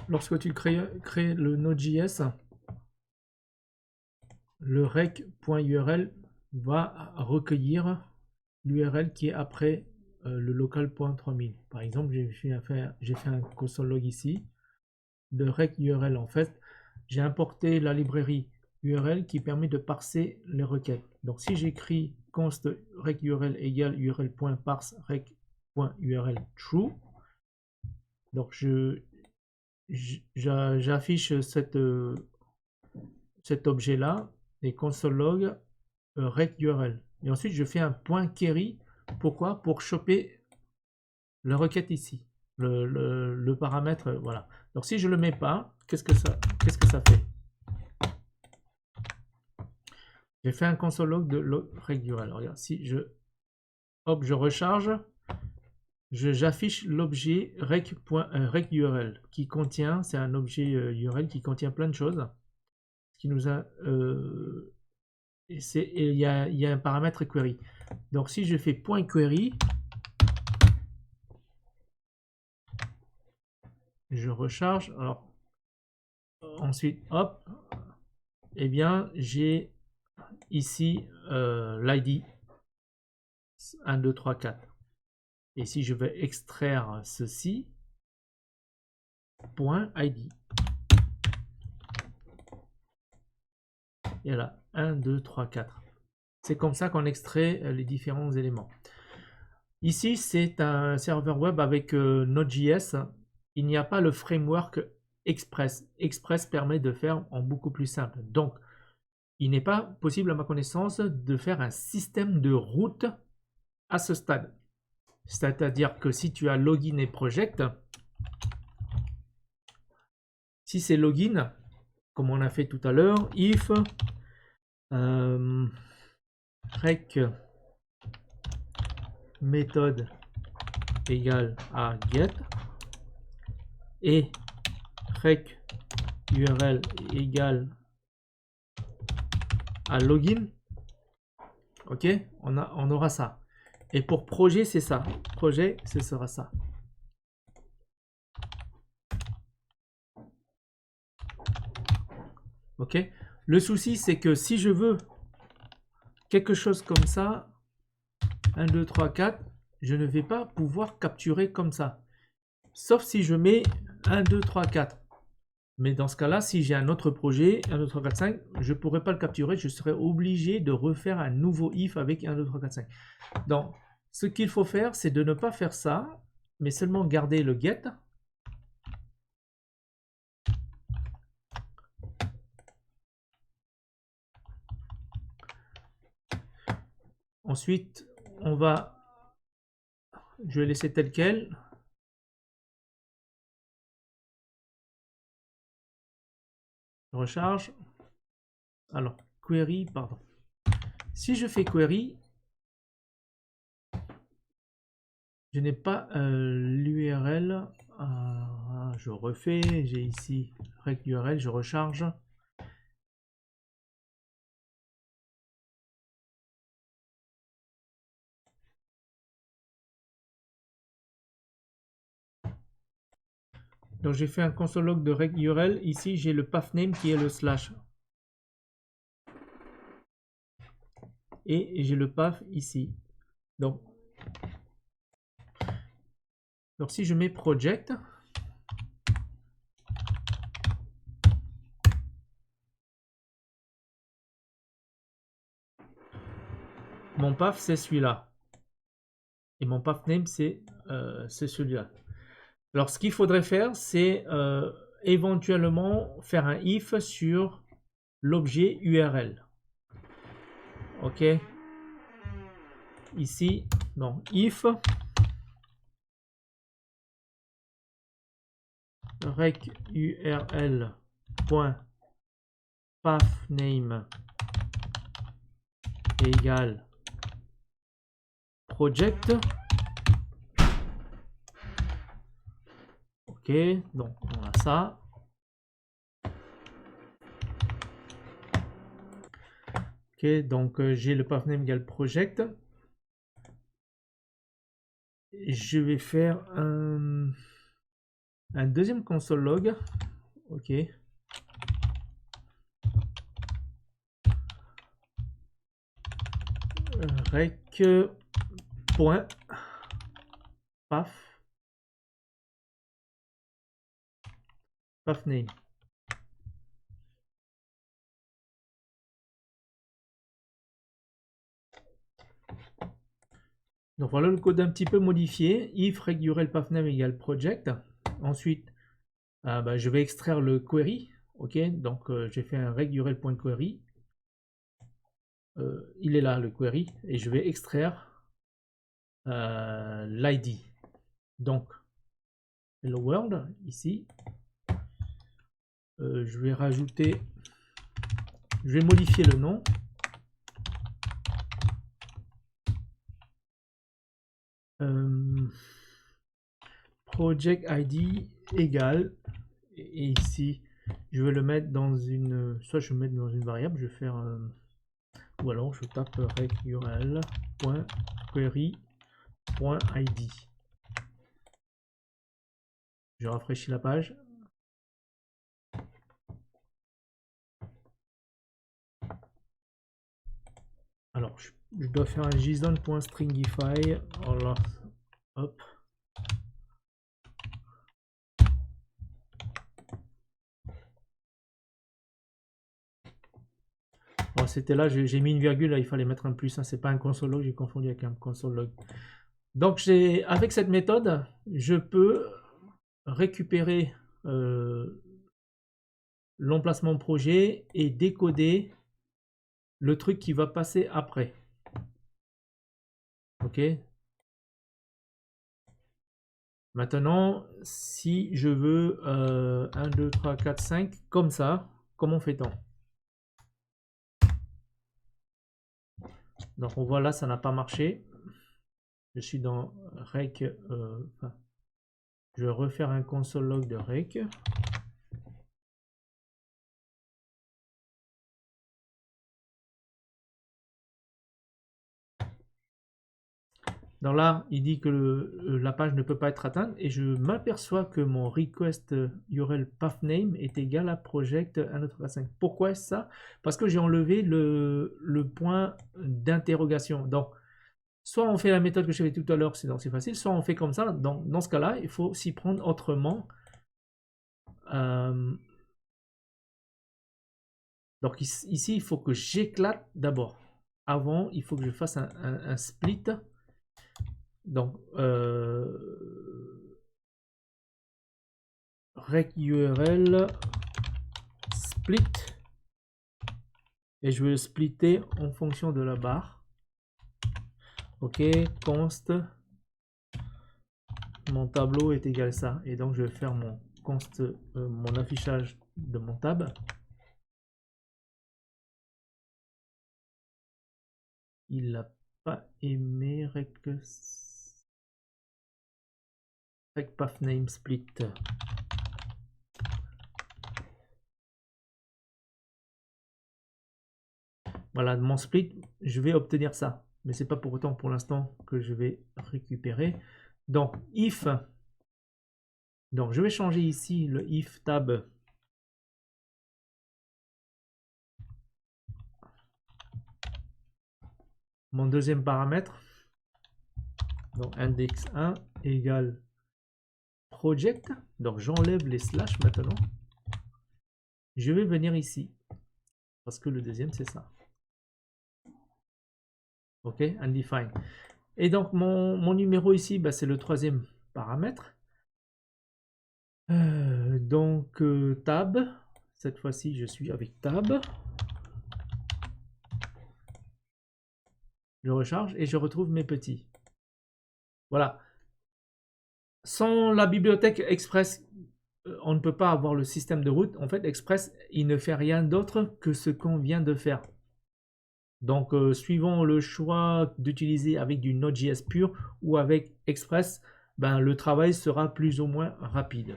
lorsque tu crées le Node.js, le rec.url va recueillir l'URL qui est après le local.3000. Par exemple, j'ai fait un console log ici de rec URL. En fait, j'ai importé la librairie URL qui permet de parser les requêtes. Donc si j'écris const rec URL égale url.parse rec.url true, donc j'affiche cet objet là et console log rec URL. Et ensuite je fais un point query. Pourquoi? Pour choper la requête ici. Le paramètre, voilà. Donc si je le mets pas, qu'est-ce que ça fait? J'ai fait un console log de rec URL. Regarde, si je recharge, j'affiche l'objet rec URL qui contient, c'est un objet URL qui contient plein de choses. Qui nous a, il y a un paramètre query. Donc si je fais point query, je recharge. Alors ensuite, hop, et bien j'ai ici l'ID 1, 2, 3, 4. Et si je vais extraire ceci, point ID. Et là, 1, 2, 3, 4. C'est comme ça qu'on extrait les différents éléments. Ici, c'est un serveur web avec Node.js. Il n'y a pas le framework Express. Express permet de faire en beaucoup plus simple. Donc, il n'est pas possible, à ma connaissance, de faire un système de route à ce stade. C'est-à-dire que si tu as login et project, si c'est login, comme on a fait tout à l'heure, if rec méthode égale à get et rec URL égale à login, ok, on aura ça. Et pour projet, c'est ça. Projet, ce sera ça. Ok. Le souci, c'est que si je veux quelque chose comme ça, 1, 2, 3, 4, je ne vais pas pouvoir capturer comme ça. Sauf si je mets 1, 2, 3, 4. Mais dans ce cas-là, si j'ai un autre projet, 1, 2, 3, 4, 5, je ne pourrais pas le capturer. Je serais obligé de refaire un nouveau if avec 1, 2, 3, 4, 5. Donc, ce qu'il faut faire, c'est de ne pas faire ça, mais seulement garder le get. Ensuite, je vais laisser tel quel. Je recharge. Alors, query, pardon. Si je fais query, je n'ai pas l'URL. Je refais. J'ai ici rec URL. Je recharge. Donc j'ai fait un console log de rec URL. Ici, j'ai le path name qui est le slash. Et j'ai le path ici. Donc si je mets project, mon path c'est celui-là. Et mon path name c'est celui-là. Alors ce qu'il faudrait faire, c'est éventuellement faire un if sur l'objet URL. Ok. Ici, donc if rec url point pathname égale project. Ok, donc on a ça. Ok, donc j'ai le pathname égale project. Je vais faire un un deuxième console log. Ok. Rec point path name. Donc voilà le code un petit peu modifié. If rec_url pathname égale project. Ensuite, je vais extraire le query. Ok, donc j'ai fait un rec_url.query. Il est là le query et je vais extraire l'ID. Donc hello world ici. Je vais rajouter, je vais modifier le nom. Project ID égale, et ici je vais le mettre dans une, soit je vais mettre dans une variable, je vais faire ou alors je tape rec_url.query.id. Je rafraîchis la page. Alors je dois faire un json.stringify. Voilà. Hop. Bon, c'était là, j'ai mis une virgule, là, il fallait mettre un plus. Hein, c'est pas un console log, j'ai confondu avec un console log. Donc avec cette méthode, je peux récupérer l'emplacement projet et décoder le truc qui va passer après. Ok. Maintenant, si je veux 1, 2, 3, 4, 5, comme ça, comment fait-on? Donc on voit là, ça n'a pas marché. Je suis dans rec. Je vais refaire un console log de rec. Donc là, il dit que la page ne peut pas être atteinte et je m'aperçois que mon request URL pathname est égal à project 1.2.3.5. Pourquoi est-ce ça? Parce que j'ai enlevé le point d'interrogation. Donc, soit on fait la méthode que j'ai fait tout à l'heure, c'est facile, soit on fait comme ça. Donc, dans ce cas-là, il faut s'y prendre autrement. Donc ici, il faut que j'éclate d'abord. Avant, il faut que je fasse un split. Donc, rec_url split. Et je vais le splitter en fonction de la barre. Ok, const. Mon tableau est égal à ça. Et donc, je vais faire mon const, mon affichage de mon tab. Il n'a pas aimé rec pathname split. Voilà, mon split, je vais obtenir ça. Mais c'est pas pour autant pour l'instant que je vais récupérer. Donc, if. Donc, je vais changer ici le if tab. Mon deuxième paramètre. Donc, index 1 égale project. Donc, j'enlève les slash maintenant. Je vais venir ici. Parce que le deuxième, c'est ça. Ok, undefined. Et donc, mon numéro ici, bah, c'est le troisième paramètre. Donc, tab. Cette fois-ci, je suis avec tab. Je recharge et je retrouve mes petits. Voilà. Sans la bibliothèque Express, on ne peut pas avoir le système de route. En fait, Express, il ne fait rien d'autre que ce qu'on vient de faire. Donc, suivant le choix d'utiliser avec du Node.js pur ou avec Express, ben, le travail sera plus ou moins rapide.